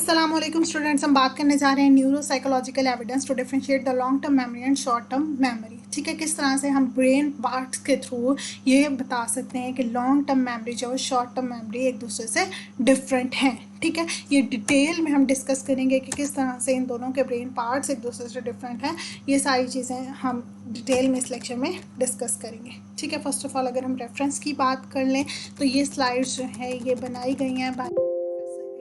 अस्सलामुअलैकुम स्टूडेंट्स, हम बात करने जा रहे हैं neuro psychological evidence to differentiate the long term memory and short term memory. ठीक है, किस तरह से हम ब्रेन पार्ट्स के थ्रू ये बता सकते हैं कि लॉन्ग टर्म मेमोरी जो है शॉर्ट टर्म मेमोरी एक दूसरे से डिफरेंट हैं। ठीक है, ये डिटेल में हम डिस्कस करेंगे कि किस तरह से इन दोनों के ब्रेन पार्ट्स एक दूसरे से डिफरेंट हैं। ये सारी चीज़ें हम डिटेल में इस लेक्चर में डिस्कस करेंगे। ठीक है, फर्स्ट ऑफ ऑल अगर हम रेफरेंस की बात कर लें तो ये स्लाइड्स जो है ये बनाई गई हैं bye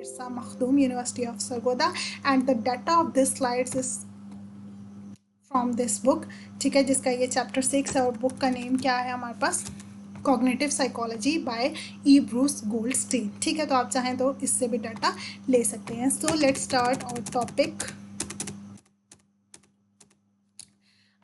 Irsa Makhdoom, University of Sargodha, and the data of this slides is from this book। ठीक है, जिसका ये चैप्टर 6 है और बुक का नेम क्या है हमारे पास, कॉग्निटिव साइकोलॉजी बाय ई ब्रूस गोल्डस्टीन। ठीक है, तो आप चाहें तो इससे भी डाटा ले सकते हैं। So let's start our topic.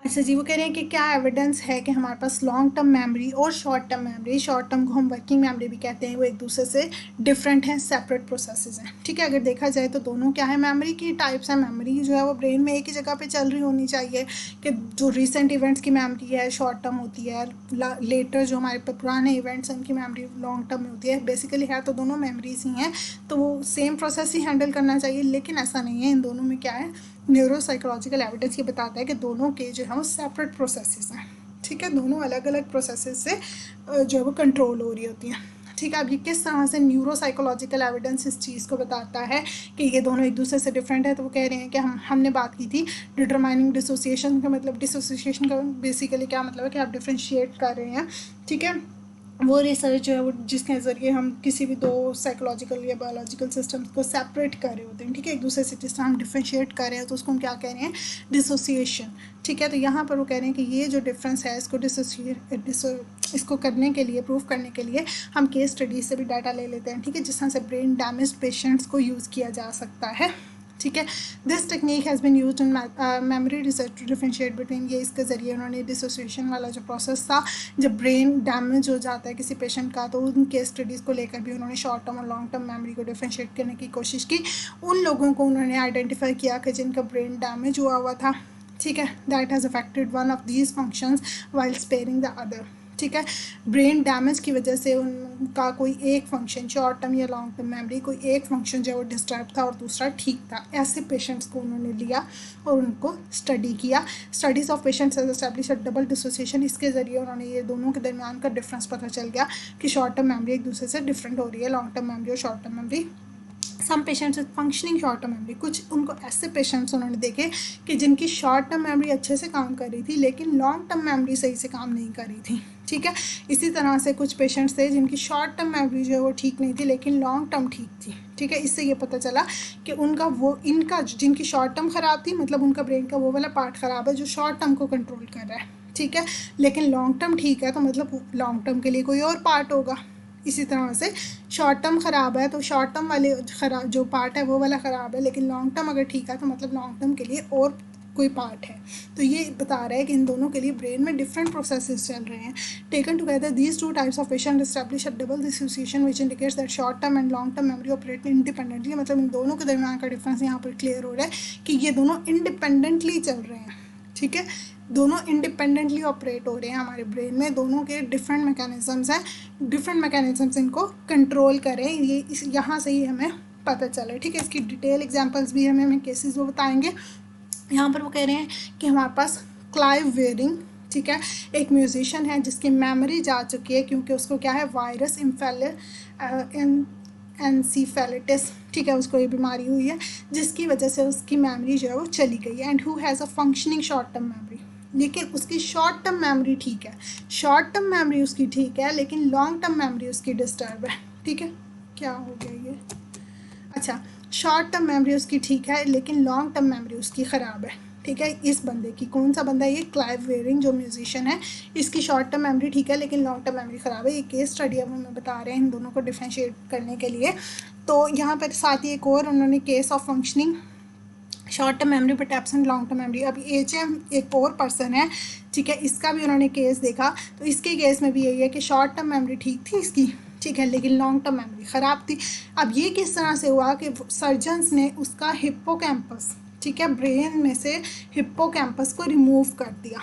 अच्छा जी, वो कह रहे हैं कि क्या एविडेंस है कि हमारे पास लॉन्ग टर्म मेमोरी और short term memory, short term को हम वर्किंग मेमोरी भी कहते हैं, वो एक दूसरे से डिफरेंट हैं, सेपरेट प्रोसेसेस हैं। ठीक है, अगर देखा जाए तो दोनों क्या है, मेमोरी की टाइप्स हैं। मेमोरी जो है वो ब्रेन में एक ही जगह पे चल रही होनी चाहिए कि जो रिसेंट इवेंट्स की मेमोरी है शॉर्ट टर्म होती है, लेटर जो हमारे पर पुराने इवेंट्स हैं उनकी मेमोरी लॉन्ग टर्म में होती है। बेसिकली है तो दोनों मेमोरीज ही हैं, तो वो सेम प्रोसेस ही हैंडल करना चाहिए, लेकिन ऐसा नहीं है। इन दोनों में क्या है, न्यूरो साइकोलॉजिकल एविडेंस ये बताता है कि दोनों के जो है वो सेपरेट प्रोसेसेस हैं। ठीक है, दोनों अलग अलग प्रोसेसेस से जो है वो कंट्रोल हो रही होती हैं। ठीक है, अब ये किस तरह से न्यूरो साइकोलॉजिकल एविडेंस इस चीज़ को बताता है कि ये दोनों एक दूसरे से डिफरेंट है। तो वो कह रहे हैं कि हमने बात की थी डिटरमाइनिंग डिसोसिएशन का मतलब, डिसोसिएशन का बेसिकली क्या मतलब है कि आप डिफ्रेंशिएट कर रहे हैं। ठीक है, वो रिसर्च जो है वो जिसके ज़रिए हम किसी भी दो साइकोलॉजिकल या बायोलॉजिकल सिस्टम्स को सेपरेट कर रहे होते हैं। ठीक है, एक दूसरे से जिस तरह हम डिफ्रेंशिएट कर रहे हैं तो उसको हम क्या कह रहे हैं, डिसोसिएशन। ठीक है, तो यहाँ पर वो कह रहे हैं कि ये जो डिफरेंस है इसको करने के लिए, प्रूव करने के लिए हम केस स्टडी से भी डाटा ले लेते हैं। ठीक है, जिस तरह से ब्रेन डैमेज पेशेंट्स को यूज़ किया जा सकता है। ठीक है, this technique has been used in memory research to differentiate between, ये इसके ज़रिए उन्होंने डिसोसिएशन वाला जो प्रोसेस था, जब ब्रेन डैमेज हो जाता है किसी पेशेंट का, तो उन केस स्टडीज़ को लेकर भी उन्होंने शॉर्ट टर्म और लॉन्ग टर्म मेमोरी को डिफरेंशिएट करने की कोशिश की। उन लोगों को उन्होंने आइडेंटिफाई किया कि जिनका ब्रेन डैमेज हुआ था, ठीक है, that has affected one of these functions while sparing the other. ठीक है, ब्रेन डैमेज की वजह से उनका कोई एक फंक्शन, शॉर्ट टर्म या लॉन्ग टर्म मेमोरी, कोई एक फंक्शन जो है वो डिस्टर्ब था और दूसरा ठीक था। ऐसे पेशेंट्स को उन्होंने लिया और उनको स्टडी किया। Studies of patients has established a double dissociation, इसके ज़रिए उन्होंने ये दोनों के दरमियान का डिफरेंस पता चल गया कि शॉर्ट टर्म मेमोरी एक दूसरे से डिफरेंट हो रही है, लॉन्ग टर्म मेमोरी और short term memory. Some patients with functioning short term memory, कुछ उनको ऐसे पेशेंट्स उन्होंने देखे कि जिनकी शॉर्ट टर्म मेमोरी अच्छे से काम कर रही थी लेकिन लॉन्ग टर्म मेमोरी सही से काम नहीं कर रही थी। ठीक है, इसी तरह से कुछ पेशेंट्स थे जिनकी शॉर्ट टर्म मेमोरी जो है वो ठीक नहीं थी लेकिन लॉन्ग टर्म ठीक थी। ठीक है, इससे ये पता चला कि इनका जिनकी शॉर्ट टर्म ख़राब थी, मतलब उनका ब्रेन का वो वाला पार्ट ख़राब है जो शॉर्ट टर्म को कंट्रोल कर रहा है। ठीक है, लेकिन लॉन्ग टर्म ठीक है, तो मतलब लॉन्ग टर्म के लिए कोई और पार्ट होगा। इसी तरह से शॉर्ट टर्म ख़राब है तो शॉर्ट टर्म वाले ख़राब जो पार्ट है वो वाला ख़राब है, लेकिन लॉन्ग टर्म अगर ठीक है तो मतलब लॉन्ग टर्म के लिए और कोई पार्ट है। तो ये बता रहा है कि इन दोनों के लिए ब्रेन में डिफरेंट प्रोसेसेस चल रहे हैं। Taken together these two types of patient establish a double dissociation which indicates that short term and long term memory operate independently. मतलब इन दोनों के दरमियान का डिफरेंस यहाँ पर क्लियर हो रहा है कि ये दोनों इंडिपेंडेंटली चल रहे हैं। ठीक है, दोनों इंडिपेंडेंटली ऑपरेट हो रहे हैं हमारे ब्रेन में, दोनों के डिफरेंट मैकेनिज्म्स हैं, डिफरेंट मैकेनिज्म्स इनको कंट्रोल करें, ये यहाँ से ही हमें पता चला। ठीक है, इसकी डिटेल एग्जांपल्स भी हमें केसेस वो बताएंगे। यहाँ पर वो कह रहे हैं कि हमारे पास क्लाइव वेयरिंग, ठीक है, एक म्यूजिशियन है जिसकी मेमोरी जा चुकी है क्योंकि उसको क्या है, वायरस एनसीफेलिटिस, ठीक है, उसको ये बीमारी हुई है जिसकी वजह से उसकी मेमोरी जो है वो चली गई है। And who has a functioning short term memory, लेकिन उसकी शॉर्ट टर्म मेमोरी ठीक है, शॉर्ट टर्म मेमोरी उसकी ठीक है लेकिन लॉन्ग टर्म मेमोरी उसकी डिस्टर्ब है। ठीक है, क्या हो गया ये, अच्छा, शॉर्ट टर्म मेमोरी उसकी ठीक है लेकिन लॉन्ग टर्म मेमोरी उसकी ख़राब है। ठीक है, इस बंदे की, कौन सा बंदा है ये, क्लाइव वेयरिंग जो म्यूजिशियन है, इसकी शॉर्ट टर्म मेमोरी ठीक है लेकिन लॉन्ग टर्म मेमोरी ख़राब है। ये केस स्टडी अब हमें बता रहे हैं इन दोनों को डिफरेंशिएट करने के लिए। तो यहाँ पर साथ ही एक और उन्होंने case of functioning short term memory but absent long term memory, अब HM एक और पर्सन है, ठीक है, इसका भी उन्होंने केस देखा। तो इसके केस में भी यही है कि शॉर्ट टर्म मेमोरी ठीक थी इसकी, ठीक है, लेकिन लॉन्ग टर्म मेमोरी ख़राब थी। अब ये किस तरह से हुआ कि सर्जन्स ने उसका हिप्पोकैम्पस, ठीक है, ब्रेन में से हिप्पोकैम्पस को रिमूव कर दिया।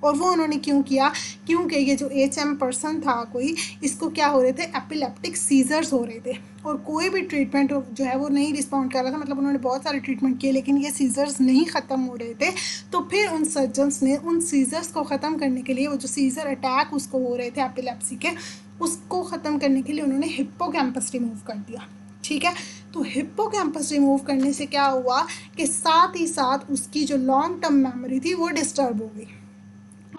और वो उन्होंने क्यों किया, क्योंकि ये जो HM पर्सन था कोई, इसको क्या हो रहे थे, एपिलेप्टिक सीजर्स हो रहे थे, और कोई भी ट्रीटमेंट जो है वो नहीं रिस्पॉन्ड कर रहा था। मतलब उन्होंने बहुत सारे ट्रीटमेंट किए लेकिन ये सीजर्स नहीं ख़त्म हो रहे थे। तो फिर उन सर्जन्स ने उन सीजर्स को ख़त्म करने के लिए, वो जो सीजर अटैक उसको हो रहे थे एपिलेप्सी के, उसको ख़त्म करने के लिए उन्होंने हिप्पोकैम्पस रिमूव कर दिया। ठीक है, तो हिप्पोकैम्पस रिमूव करने से क्या हुआ कि साथ ही साथ उसकी जो लॉन्ग टर्म मेमोरी थी वो डिस्टर्ब हो गई।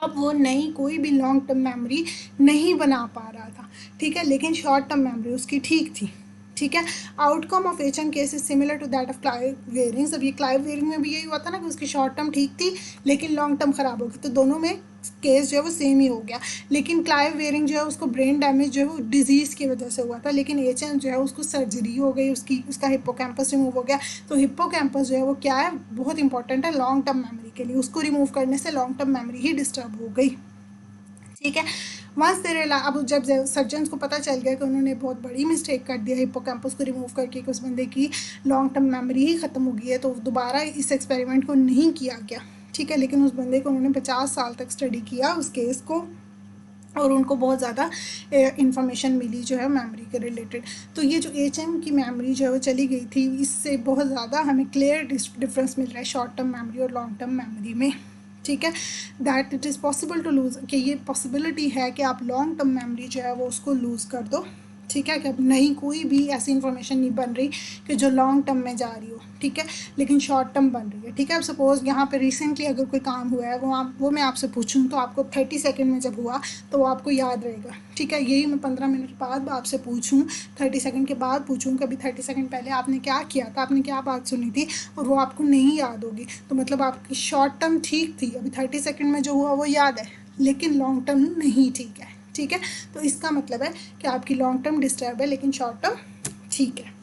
अब वो नई कोई भी लॉन्ग टर्म मेमोरी नहीं बना पा रहा था। ठीक है, लेकिन शॉर्ट टर्म मेमोरी उसकी ठीक थी। ठीक है, outcome of HM case is similar to that of Clive Wearing. अब ये क्लाइव वेयरिंग में भी यही हुआ था ना कि उसकी शॉर्ट टर्म ठीक थी लेकिन लॉन्ग टर्म ख़राब हो गई, तो दोनों में केस जो है वो सेम ही हो गया। लेकिन क्लाइव वेयरिंग जो है उसको ब्रेन डैमेज जो है वो डिजीज़ की वजह से हुआ था, लेकिन HM जो है उसको सर्जरी हो गई, उसका हिप्पोकैम्पस रिमूव हो गया। तो हिप्पोकैम्पस जो है वो क्या है, बहुत इंपॉर्टेंट है लॉन्ग टर्म मेमोरी के लिए, उसको रिमूव करने से लॉन्ग टर्म मेमोरी ही डिस्टर्ब हो गई। ठीक है, वंस दे रियलाइज, अब जब सर्जन्स को पता चल गया कि उन्होंने बहुत बड़ी मिस्टेक कर दिया हिप्पोकैम्पस को रिमूव करके, कि उस बंदे की लॉन्ग टर्म मेमोरी ही ख़त्म हो गई है, तो दोबारा इस एक्सपेरिमेंट को नहीं किया गया। ठीक है, लेकिन उस बंदे को उन्होंने 50 साल तक स्टडी किया उस केस को, और उनको बहुत ज़्यादा इंफॉर्मेशन मिली जो है मेमोरी के रिलेटेड। तो ये जो HM की मेमोरी जो है वो चली गई थी, इससे बहुत ज़्यादा हमें क्लियर डिफरेंस मिल रहा है शॉर्ट टर्म मेमोरी और लॉन्ग टर्म मेमोरी में। ठीक है, that it is possible to lose, कि ये पॉसिबिलिटी है कि आप लॉन्ग टर्म मेमोरी जो है वो उसको लूज़ कर दो। ठीक है, कि अब नहीं कोई भी ऐसी इन्फॉर्मेशन नहीं बन रही कि जो लॉन्ग टर्म में जा रही हो। ठीक है, लेकिन शॉर्ट टर्म बन रही है। ठीक है, अब सपोज़ यहाँ पे रिसेंटली अगर कोई काम हुआ है वो मैं आपसे पूछूँ तो आपको 30 सेकंड में जब हुआ तो वो आपको याद रहेगा। ठीक है, यही मैं 15 मिनट बाद आपसे पूछूँ, 30 सेकंड के बाद पूछूँ कभी 30 सेकंड पहले आपने क्या किया था, आपने क्या बात सुनी थी, और वो आपको नहीं याद होगी, तो मतलब आपकी शॉर्ट टर्म ठीक थी, अभी 30 सेकंड में जो हुआ वो याद है, लेकिन लॉन्ग टर्म नहीं ठीक है। ठीक है, तो इसका मतलब है कि आपकी लॉन्ग टर्म डिस्टर्ब है लेकिन शॉर्ट टर्म ठीक है।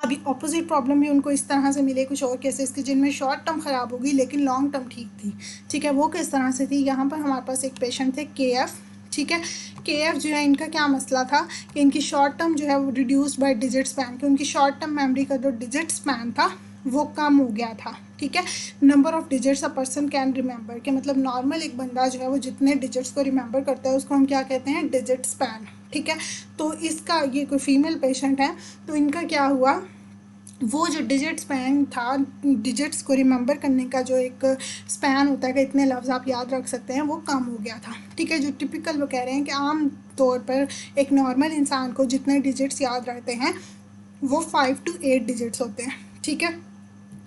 अभी ऑपोजिट प्रॉब्लम भी उनको इस तरह से मिले कुछ और केसेस के जिनमें शॉर्ट टर्म ख़राब हो गई लेकिन लॉन्ग टर्म ठीक थी। ठीक है, वो किस तरह से थी, यहाँ पर हमारे पास एक पेशेंट थे KF। ठीक है, KF जो है इनका क्या मसला था कि इनकी शॉर्ट टर्म जो है वो रिड्यूस्ड बाय डिजिट स्पैन, कि उनकी शॉर्ट टर्म मेमोरी का जो डिजिट स्पैन था वो कम हो गया था। ठीक है, number of digits a person can remember, के मतलब नॉर्मल एक बंदा जो है वो जितने डिजिट्स को रिमेंबर करता है उसको हम क्या कहते हैं, डिजिट स्पैन। ठीक है, तो इसका, ये कोई फीमेल पेशेंट है, तो इनका क्या हुआ, वो जो डिजिट स्पैन था, डिजिट्स को रिमेंबर करने का जो एक स्पैन होता है कि इतने लफ्ज़ आप याद रख सकते हैं, वो कम हो गया था। ठीक है, जो टिपिकल वो कह रहे हैं कि आम तौर पर एक नॉर्मल इंसान को जितने डिजिट्स याद रहते हैं वो 5 to 8 डिजिट्स होते हैं। ठीक है,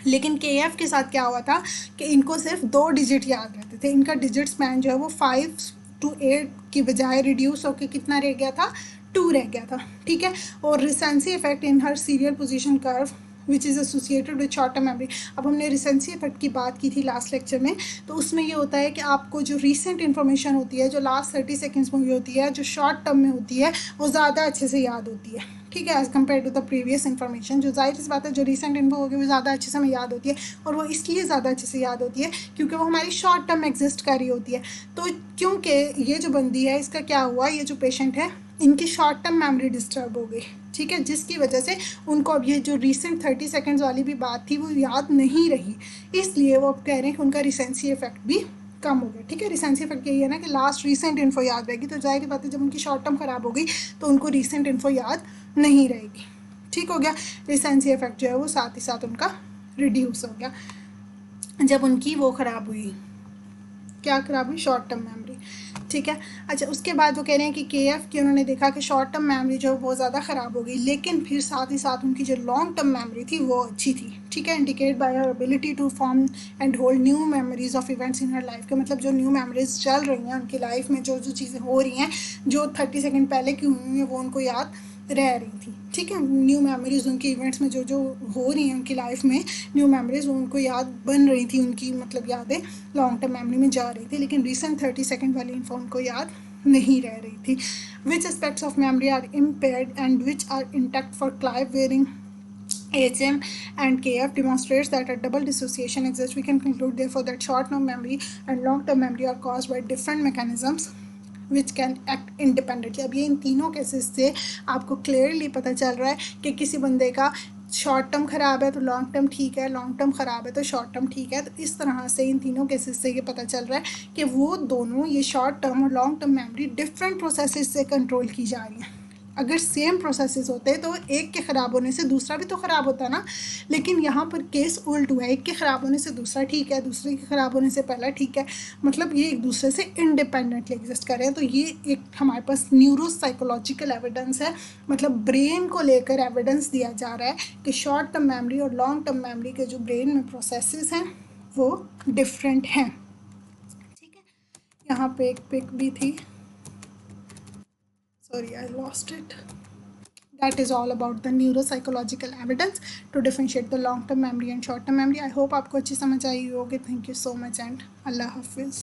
लेकिन KF के साथ क्या हुआ था कि इनको सिर्फ 2 डिजिट याद रहते थे, इनका डिजिट स्पैन जो है वो 5 to 8 की बजाय रिड्यूस होकर कितना रह गया था, 2 रह गया था। ठीक है, और recency effect in her serial position curve which is associated with short term memory. अब हमने रिसेंसी इफेक्ट की बात की थी लास्ट लेक्चर में, तो उसमें ये होता है कि आपको जो रीसेंट इन्फॉर्मेशन होती है, जो लास्ट 30 सेकेंड्स में होती है, जो शॉर्ट टर्म में होती है, वो ज़्यादा अच्छे से याद होती है। ठीक है, as compare to the previous information, जो जाहिर सी बात है जो रीसेंट इन्फो होगी वो ज़्यादा अच्छे से हमें याद होती है, और वो इसलिए ज़्यादा अच्छे से याद होती है क्योंकि वो हमारी शॉर्ट टर्म एग्जिस्ट कर रही होती है। तो क्योंकि ये जो बंदी है, इसका क्या हुआ, ये जो पेशेंट है, इनकी शॉर्ट टर्म मेमोरी डिस्टर्ब हो गई। ठीक है, जिसकी वजह से उनको अब ये जो रीसेंट 30 सेकेंड्स वाली भी बात थी वो याद नहीं रही, इसलिए वो अब कह रहे हैं कि उनका रिसेंसी इफेक्ट भी कम हो गया। ठीक है, रिसेंसी इफेक्ट यही है ना कि लास्ट रीसेंट इन्फो याद रहेगी, तो जाहिर बात है जब उनकी शॉर्ट टर्म ख़राब हो गई तो उनको रीसेंट इन्फो याद नहीं रहेगी। ठीक हो गया, रिसेंसी इफेक्ट जो है वो साथ ही साथ उनका रिड्यूस हो गया जब उनकी वो ख़राब हुई, क्या ख़राब हुई, शॉर्ट टर्म मेमोरी। ठीक है, अच्छा उसके बाद वो कह रहे हैं कि KF की उन्होंने देखा कि शॉर्ट टर्म मेमोरी जो है बहुत ज़्यादा ख़राब हो गई, लेकिन फिर साथ ही साथ उनकी जो लॉन्ग टर्म मेमोरी थी वो अच्छी थी। ठीक है, indicate by her ability to form and hold new memories of events in her life, के मतलब जो न्यू मेमोरीज चल रही हैं उनकी लाइफ में, जो जो चीज़ें हो रही हैं, जो 30 सेकेंड पहले की हुई हैं वो उनको याद रह रही थी। ठीक है, न्यू मेमोरीज उनकी इवेंट्स में जो जो हो रही हैं उनकी लाइफ में, न्यू मेमोरीज उनको याद बन रही थी, उनकी मतलब यादें लॉन्ग टर्म मेमोरी में जा रही थी, लेकिन रिसेंट 30 सेकेंड वाली इन्फो उनको याद नहीं रह रही थी। Which aspects of memory are impaired and which are intact for Clive Wearing HM and KF demonstrates that a double dissociation exists. We can conclude therefore that short-term memory and long-term memory are caused by different mechanisms which can act independently. अब ये इन तीनों cases से आपको clearly पता चल रहा है कि किसी बंदे का शॉर्ट टर्म ख़राब है तो लॉन्ग टर्म ठीक है, लॉन्ग टर्म ख़राब है तो शॉर्ट टर्म ठीक है। तो इस तरह से इन तीनों केसेस से ये पता चल रहा है कि वो दोनों, ये शॉर्ट टर्म और long term memory different processes से कंट्रोल की जा रही हैं। अगर सेम प्रोसेसेस होते तो एक के ख़राब होने से दूसरा भी तो ख़राब होता ना, लेकिन यहाँ पर केस उल्ट हुआ है, एक के ख़राब होने से दूसरा ठीक है, दूसरे के ख़राब होने से पहला ठीक है। मतलब ये एक दूसरे से इंडिपेंडेंटली एग्जिस्ट कर रहे हैं। तो ये एक हमारे पास न्यूरो साइकोलॉजिकल एविडेंस है, मतलब ब्रेन को लेकर एविडेंस दिया जा रहा है कि शॉर्ट टर्म मेमोरी और लॉन्ग टर्म मेमोरी के जो ब्रेन में प्रोसेसेस हैं वो डिफरेंट हैं। ठीक है, यहाँ पे एक पिक भी थी, sorry I lost it. That is all about the neuropsychological evidence to differentiate the long term memory and short term memory. I hope आपको अच्छी समझ आई होगी. Thank you so much and Allah Hafiz.